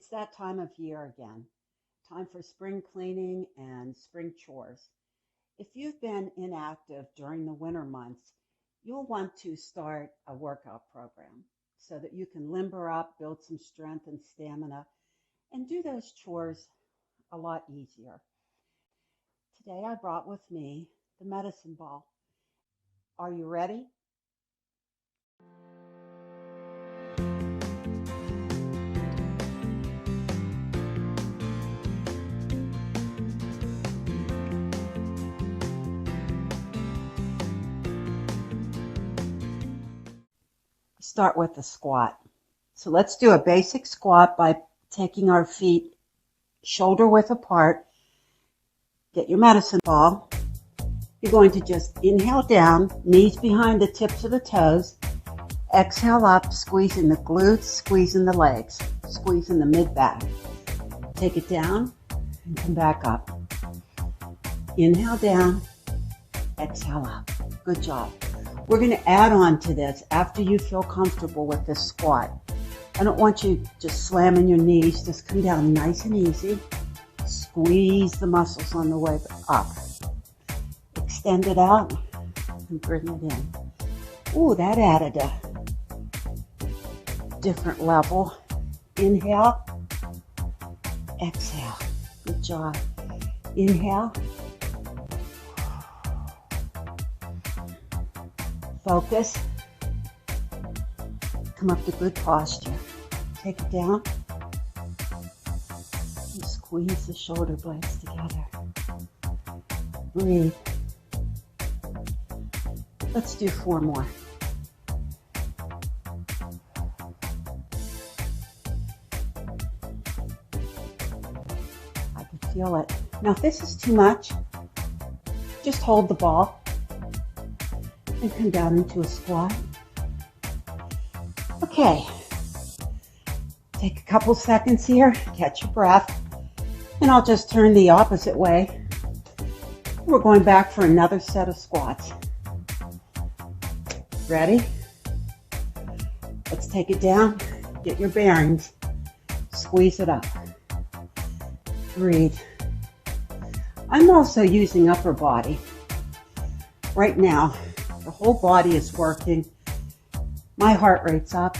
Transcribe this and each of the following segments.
It's that time of year again, time for spring cleaning and spring chores. If you've been inactive during the winter months, you'll want to start a workout program so that you can limber up, build some strength and stamina, and do those chores a lot easier. Today I brought with me the medicine ball. Are you ready? Start with the squat. So let's do a basic squat by taking our feet shoulder width apart. Get your medicine ball. You're going to just inhale down, knees behind the tips of the toes. Exhale up, squeezing the glutes, squeezing the legs, squeezing the mid-back. Take it down and come back up. Inhale down, exhale up. Good job. We're going to add on to this after you feel comfortable with this squat. I don't want you just slamming your knees. Just come down nice and easy. Squeeze the muscles on the way up. Extend it out and bring it in. Ooh, that added a different level. Inhale, exhale. Good job. Inhale. Focus. Come up to good posture. Take it down. And squeeze the shoulder blades together. Breathe. Let's do 4 more. I can feel it. Now if this is too much, just hold the ball and come down into a squat. Okay, take a couple seconds here, catch your breath, and I'll just turn the opposite way. We're going back for another set of squats. Ready? Let's take it down, get your bearings, squeeze it up, breathe. I'm also using upper body. Right now, the whole body is working. My heart rate's up.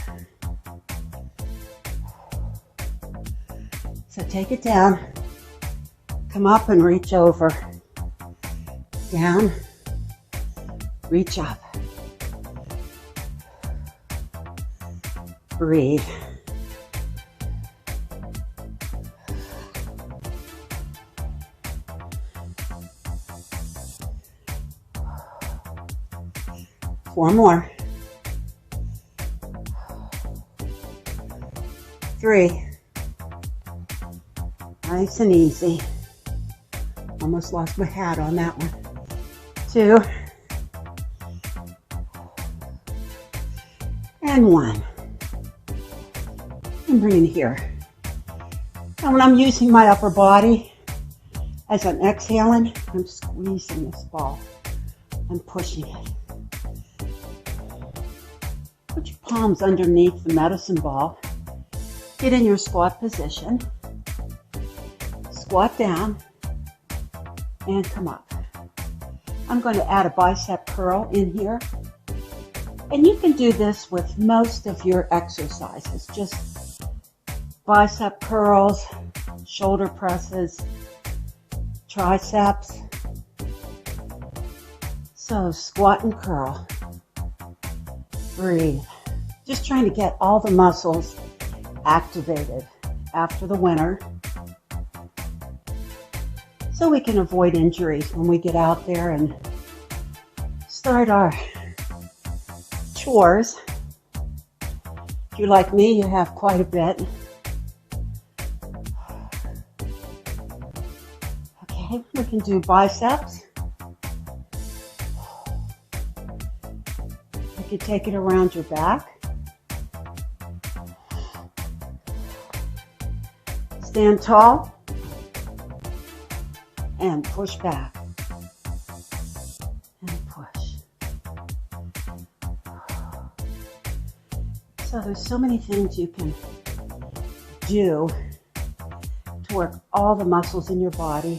So take it down. Come up and reach over. Down. Reach up. Breathe. Four more. 3. Nice and easy. Almost lost my hat on that one. 2. And 1. And bring it here. Now when I'm using my upper body, as I'm exhaling, I'm squeezing this ball. I'm pushing it. Put your palms underneath the medicine ball. Get in your squat position. Squat down and come up. I'm going to add a bicep curl in here. And you can do this with most of your exercises. Just bicep curls, shoulder presses, triceps. So squat and curl. Breathe. Just trying to get all the muscles activated after the winter so we can avoid injuries when we get out there and start our chores. If you're like me, you have quite a bit. Okay, we can do biceps. You can take it around your back. Stand tall and push back and push. So there's so many things you can do to work all the muscles in your body.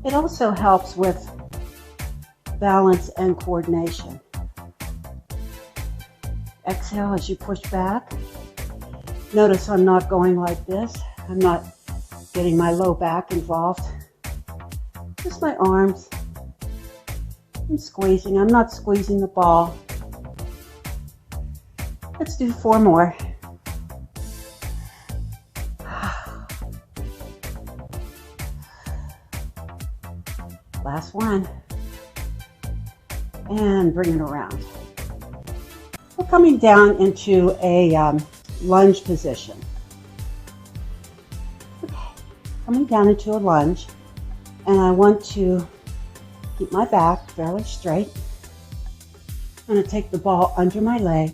It also helps with balance and coordination. Exhale as you push back. Notice I'm not going like this. I'm not getting my low back involved. Just my arms. I'm squeezing. I'm not squeezing the ball. Let's do 4 more. Last one. And bring it around. We're coming down into a lunge position. Okay, coming down into a lunge, and I want to keep my back fairly straight. I'm going to take the ball under my leg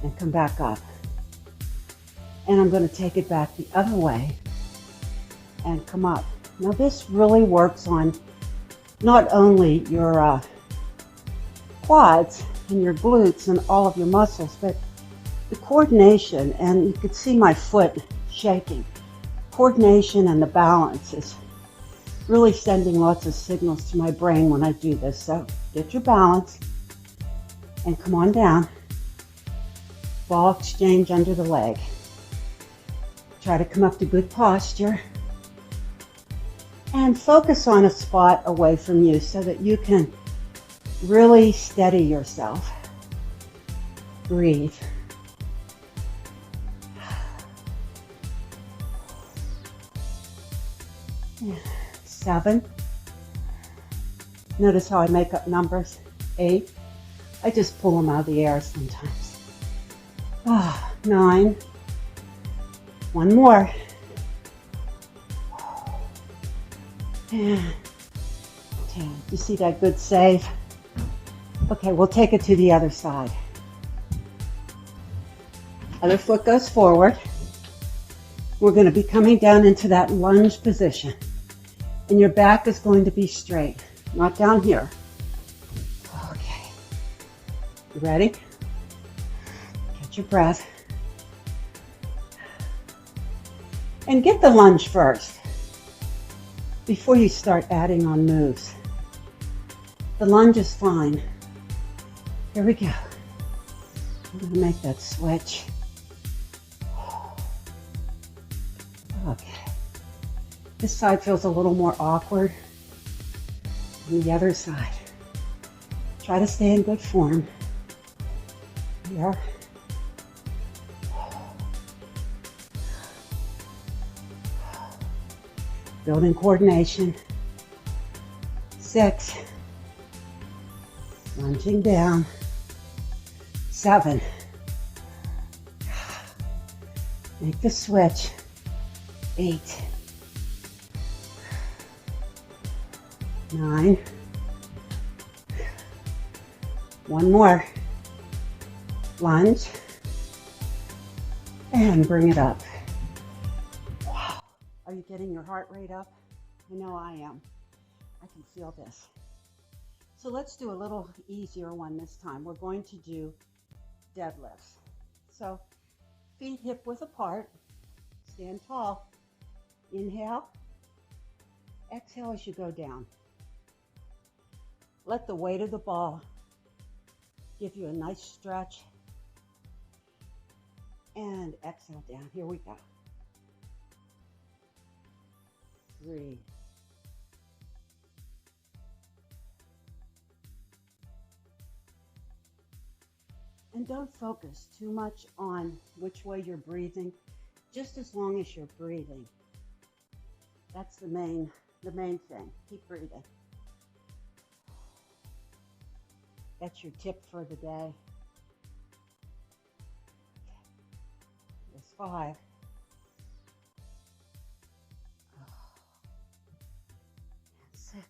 and come back up. And I'm going to take it back the other way and come up. Now this really works on not only your quads and your glutes and all of your muscles, but the coordination, and you could see my foot shaking. Coordination and the balance is really sending lots of signals to my brain when I do this. So get your balance and come on down. Ball exchange under the leg. Try to come up to good posture. And focus on a spot away from you so that you can really steady yourself. Breathe. Yeah. 7. Notice how I make up numbers. 8. I just pull them out of the air sometimes. 9. One more. And 10. You see that good save? Okay, we'll take it to the other side. Other foot goes forward. We're going to be coming down into that lunge position. And your back is going to be straight, not down here. Okay. You ready? Catch your breath. And get the lunge first before you start adding on moves. The lunge is fine. Here we go. I'm going to make that switch. Okay. This side feels a little more awkward than the other side. Try to stay in good form. Here. Building coordination. 6. Lunging down. 7. Make the switch. 8. 9. One more. Lunge. And bring it up. Wow. Are you getting your heart rate up? I know I am. I can feel this. So let's do a little easier one this time. We're going to do deadlifts. So feet hip width apart. Stand tall. Inhale. Exhale as you go down. Let the weight of the ball give you a nice stretch. And exhale down. Here we go. 3. And don't focus too much on which way you're breathing, just as long as you're breathing. That's the main thing. Keep breathing. That's your tip for the day. There's 5. 6.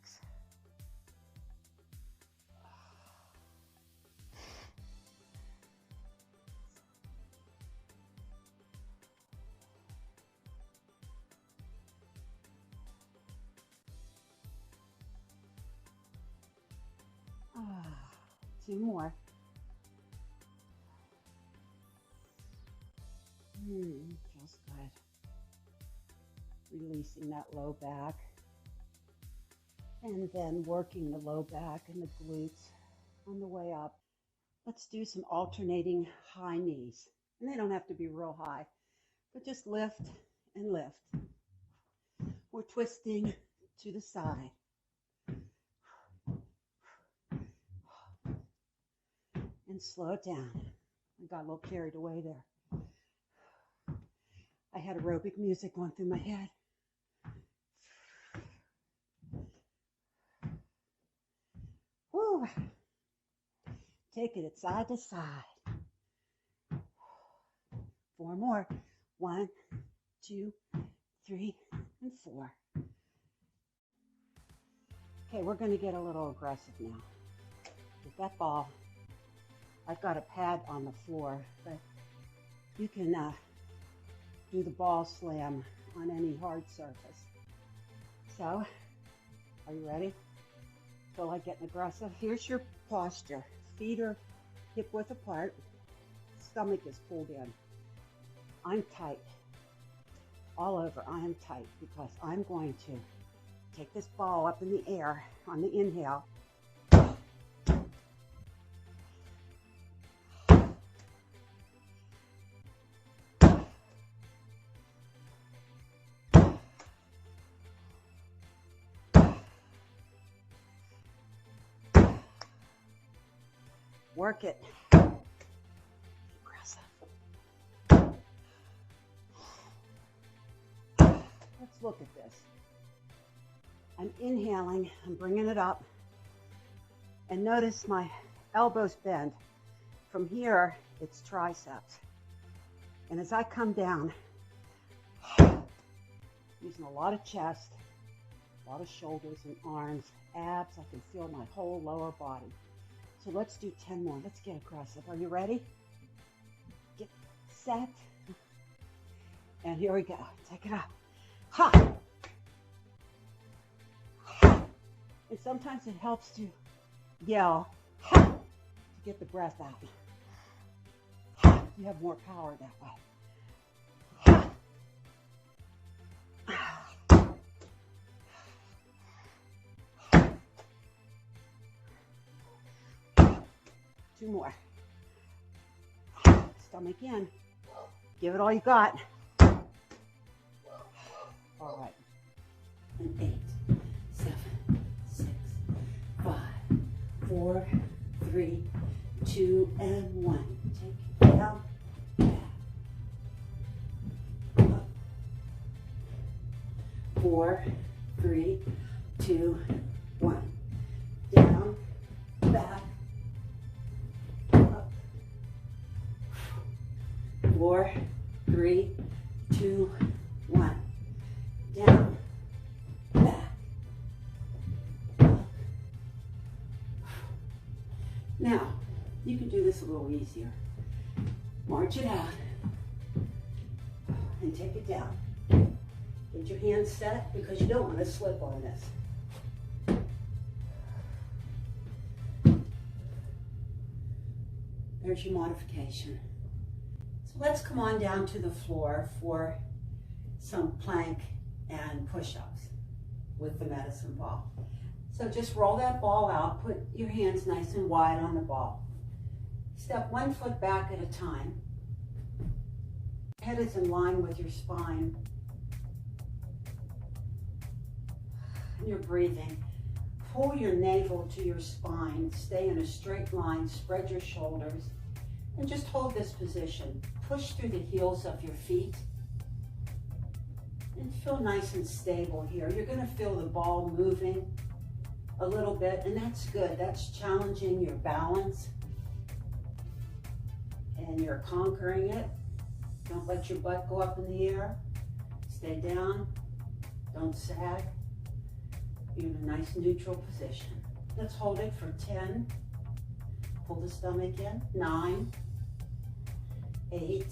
2 more. Feels good. releasing that low back. And then working the low back and the glutes on the way up. Let's do some alternating high knees. And they don't have to be real high, but just lift and lift. We're twisting to the side. And slow it down. I got a little carried away there. I had aerobic music going through my head. Woo. Take it side to side. 4 more. 1, 2, 3, and 4. Okay, we're going to get a little aggressive now. With that ball, I've got a pad on the floor, but you can do the ball slam on any hard surface. So, are you ready? Feel like getting aggressive? Here's your posture. Feet are hip width apart. Stomach is pulled in. I'm tight. All over, I am tight because I'm going to take this ball up in the air on the inhale. Work it. Aggressive. Let's look at this. I'm inhaling, I'm bringing it up. And notice my elbows bend. From here, it's triceps. And as I come down, using a lot of chest, a lot of shoulders and arms, abs, I can feel my whole lower body. So let's do 10 more. Let's get aggressive. Are you ready? Get set. And here we go. Take it up. Ha! And sometimes it helps to yell ha! To get the breath out. You have more power that way. Two more. Stomach in. Give it all you got. All right. And 8, 7, 6, 5, 4, 3, 2, and 1. Take it down. Back. Up. 4, 3, 2, 1. Down. Back. 4, 3, 2, 1. Down, back, up. Now, you can do this a little easier. March it out and take it down. Get your hands set because you don't want to slip on this. There's your modification. So let's come on down to the floor for some plank and push-ups with the medicine ball. So just roll that ball out, put your hands nice and wide on the ball. Step 1 foot back at a time. Head is in line with your spine. And you're breathing. Pull your navel to your spine. Stay in a straight line, spread your shoulders, and just hold this position. Push through the heels of your feet. And feel nice and stable here. You're going to feel the ball moving a little bit, and that's good. That's challenging your balance. And you're conquering it. Don't let your butt go up in the air. Stay down. Don't sag. You're in a nice neutral position. Let's hold it for 10. Pull the stomach in. 9. 8.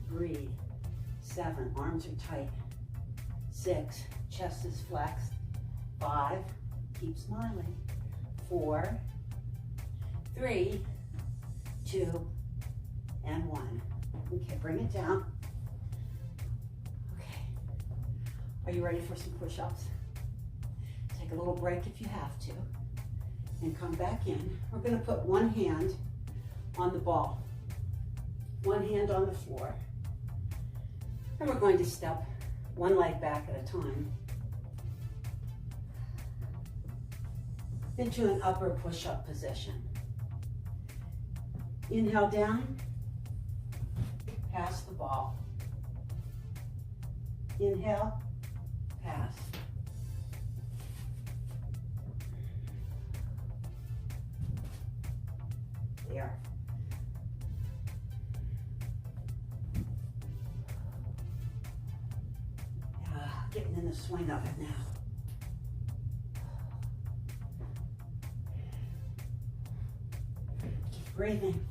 Breathe. 7. Arms are tight. 6. Chest is flexed. 5. Keep smiling. 4. 3. 2. And 1. Okay, bring it down. Okay. Are you ready for some push-ups? Take a little break if you have to, and come back in. We're going to put one hand on the ball, one hand on the floor, and we're going to step one leg back at a time into an upper push-up position. Inhale down, pass the ball. Inhale, pass. There. Getting in the swing of it now. Keep breathing.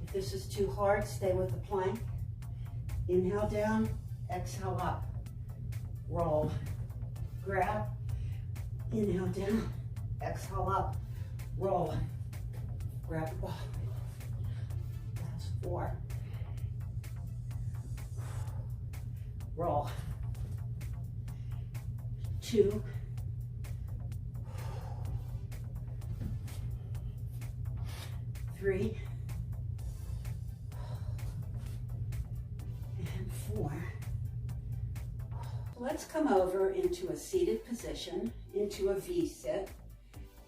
If this is too hard, stay with the plank. Inhale down, exhale up. Roll. Grab. Inhale down, exhale up. Roll. Grab the ball. That's 4. Roll. 2. 3. And 4. Let's come over into a seated position, into a V-sit,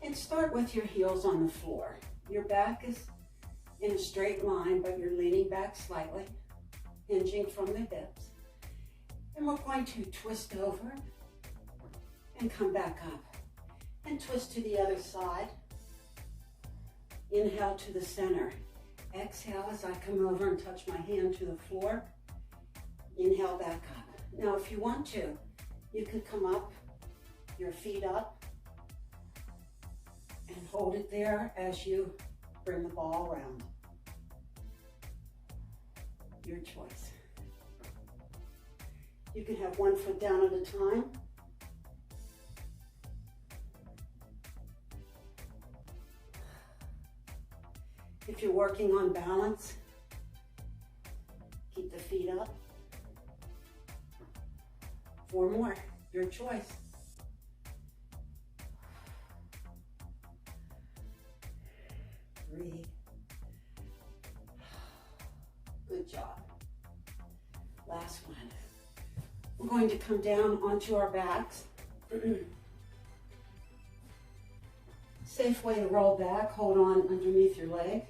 and start with your heels on the floor. Your back is in a straight line, but you're leaning back slightly, hinging from the hips. And we're going to twist over and come back up. And twist to the other side. Inhale to the center. Exhale as I come over and touch my hand to the floor. Inhale back up. Now if you want to, you could come up, your feet up, and hold it there as you bring the ball around. Your choice. You can have one foot down at a time. If you're working on balance, keep the feet up. 4 more, your choice. Breathe. Good job. Last one. We're going to come down onto our backs. Safe way to roll back, hold on underneath your leg.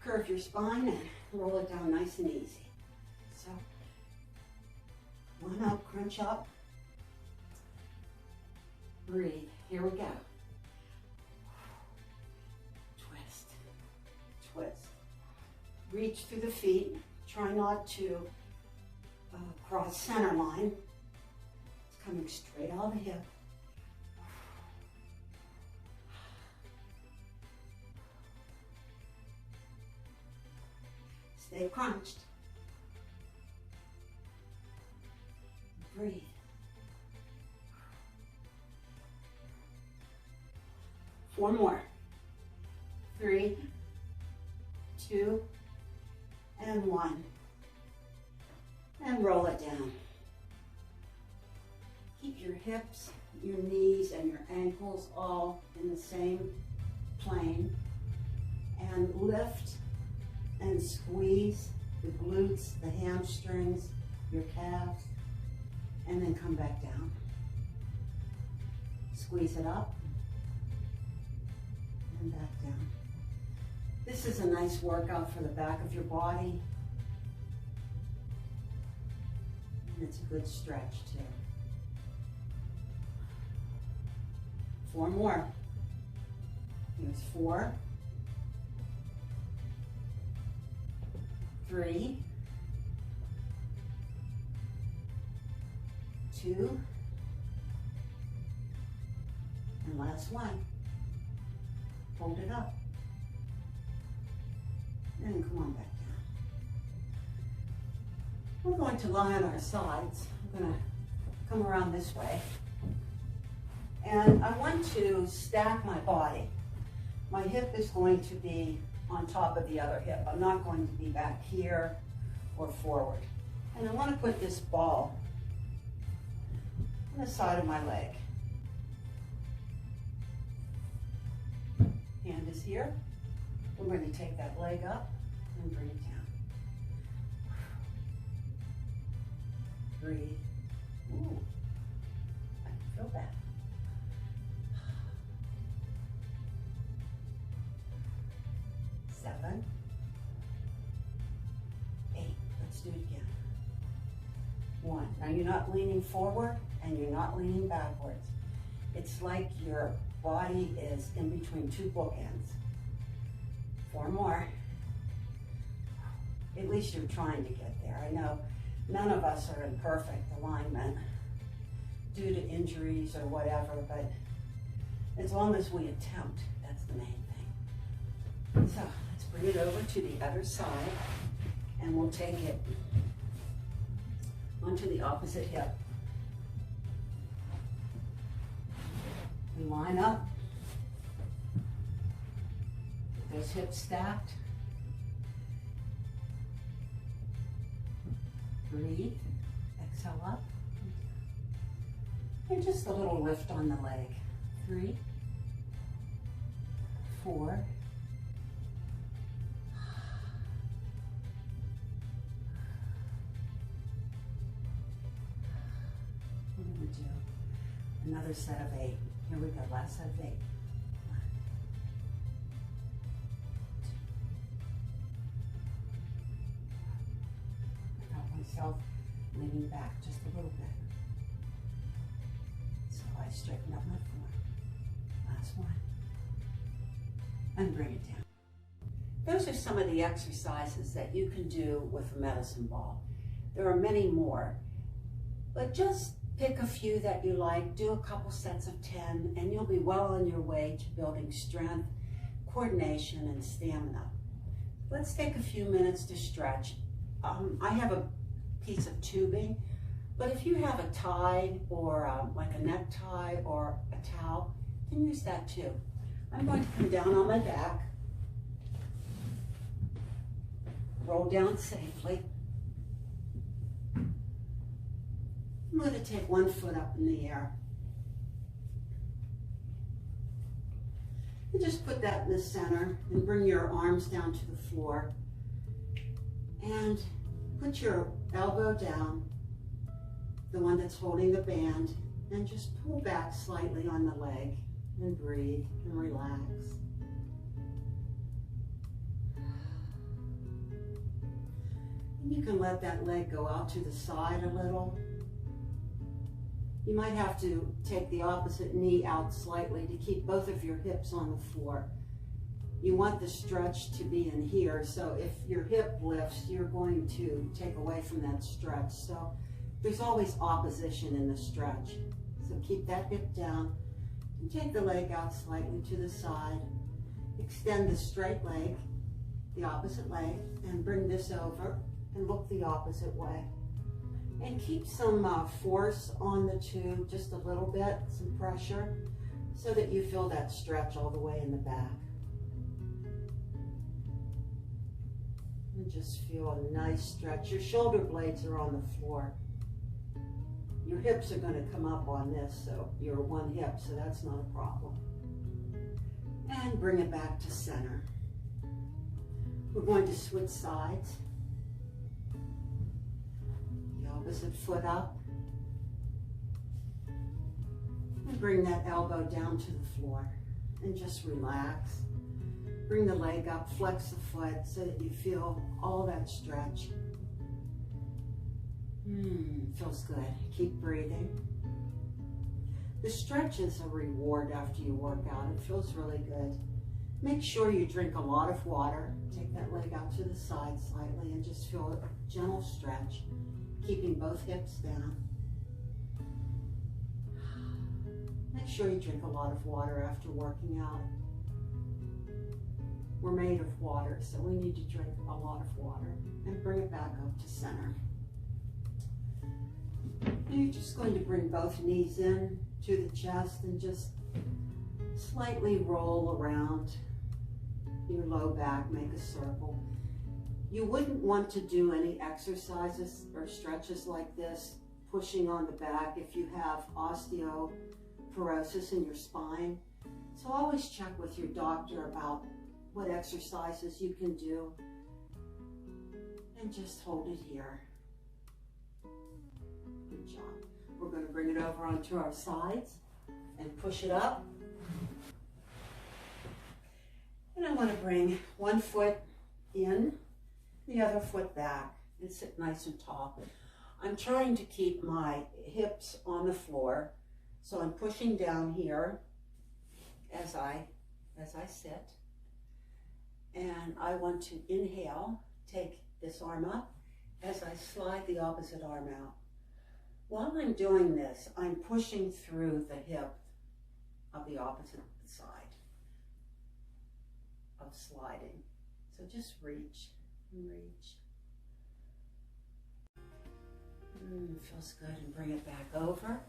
Curve your spine and roll it down nice and easy. So, one up, crunch up. Breathe, here we go. Twist, twist. Reach through the feet, try not to cross center line. It's coming straight out of the hip. Stay crunched. Breathe. Four more. 3, 2, and 1. And roll it down. Keep your hips, your knees, and your ankles all in the same plane. And lift and squeeze the glutes, the hamstrings, your calves, and then come back down. Squeeze it up and back down. This is a nice workout for the back of your body. And it's a good stretch too. 4 more. Here's 4. 3, 2, and last one. Hold it up. And come on back down. We're going to lie on our sides. I'm going to come around this way. And I want to stack my body. My hip is going to be on top of the other hip. I'm not going to be back here or forward. And I want to put this ball on the side of my leg. Hand is here. We're going to take that leg up and bring it down. Breathe. Ooh, I can feel that. 7, 8. Let's do it again. 1. Now you're not leaning forward and you're not leaning backwards. It's like your body is in between 2 bookends. 4 more. At least you're trying to get there. I know none of us are in perfect alignment due to injuries or whatever, but as long as we attempt, that's the main thing. So let's bring it over to the other side, and we'll take it onto the opposite hip. We line up, get those hips stacked. Breathe, exhale up, and just a little lift on the leg. 3, 4, what do we do? Another set of 8. Here we go, last set of 8. 1, 2. I got myself leaning back just a little bit. So I straighten up my form. Last one. And bring it down. Those are some of the exercises that you can do with a medicine ball. There are many more, but just pick a few that you like, do a couple sets of 10, and you'll be well on your way to building strength, coordination, and stamina. Let's take a few minutes to stretch. I have a piece of tubing, but if you have a tie or like a necktie or a towel, you can use that too. I'm going to come down on my back, roll down safely. I'm going to take one foot up in the air. And just put that in the center and bring your arms down to the floor. And put your elbow down, the one that's holding the band, and just pull back slightly on the leg and breathe and relax. And you can let that leg go out to the side a little. You might have to take the opposite knee out slightly to keep both of your hips on the floor. You want the stretch to be in here, so if your hip lifts, you're going to take away from that stretch. So there's always opposition in the stretch. So keep that hip down and take the leg out slightly to the side. Extend the straight leg, the opposite leg, and bring this over and look the opposite way. And keep some force on the tube, just a little bit, some pressure, so that you feel that stretch all the way in the back. And just feel a nice stretch. Your shoulder blades are on the floor. Your hips are going to come up on this, so you're one hip, so that's not a problem. And bring it back to center. We're going to switch sides. Opposite foot up, and bring that elbow down to the floor and just relax. Bring the leg up, flex the foot so that you feel all that stretch. Feels good. Keep breathing. The stretch is a reward after you work out. It feels really good. Make sure you drink a lot of water. Take that leg out to the side slightly and just feel a gentle stretch, keeping both hips down. Make sure you drink a lot of water after working out. We're made of water, so we need to drink a lot of water. And bring it back up to center. And you're just going to bring both knees in to the chest and just slightly roll around your low back, make a circle. You wouldn't want to do any exercises or stretches like this, pushing on the back if you have osteoporosis in your spine. So always check with your doctor about what exercises you can do. And just hold it here. Good job. We're going to bring it over onto our sides and push it up. And I want to bring one foot in, the other foot back, and sit nice and tall. I'm trying to keep my hips on the floor, so I'm pushing down here as I sit. And I want to inhale, take this arm up as I slide the opposite arm out. While I'm doing this, I'm pushing through the hip of the opposite side of sliding. So just reach and reach. Feels good, and bring it back over.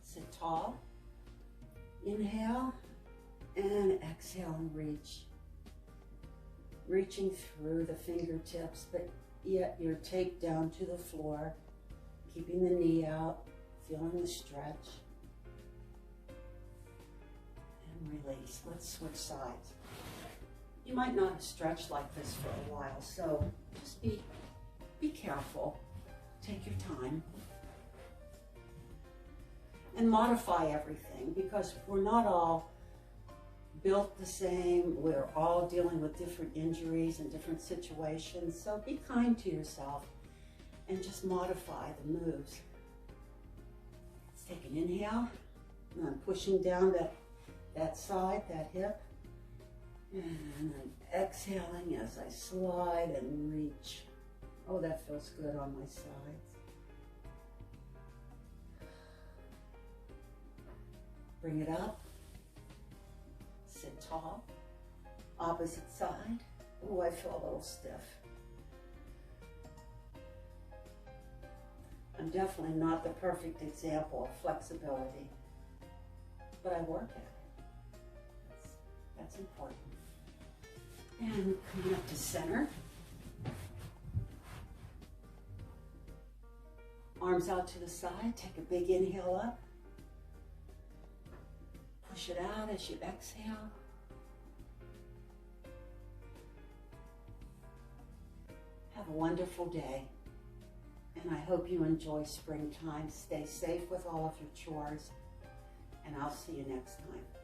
Sit tall. Inhale and exhale and reach. Reaching through the fingertips, but yet your take down to the floor, keeping the knee out, feeling the stretch. And release. Let's switch sides. You might not have stretched like this for a while, so just be careful. Take your time. And modify everything, because we're not all built the same. We're all dealing with different injuries and different situations. So be kind to yourself and just modify the moves. Let's take an inhale. And I'm pushing down that side, that hip. And I'm exhaling as I slide and reach. Oh, that feels good on my sides. Bring it up. Sit tall. Opposite side. Oh, I feel a little stiff. I'm definitely not the perfect example of flexibility, but I work at it. That's important. And coming up to center. Arms out to the side. Take a big inhale up. Push it out as you exhale. Have a wonderful day. And I hope you enjoy springtime. Stay safe with all of your chores. And I'll see you next time.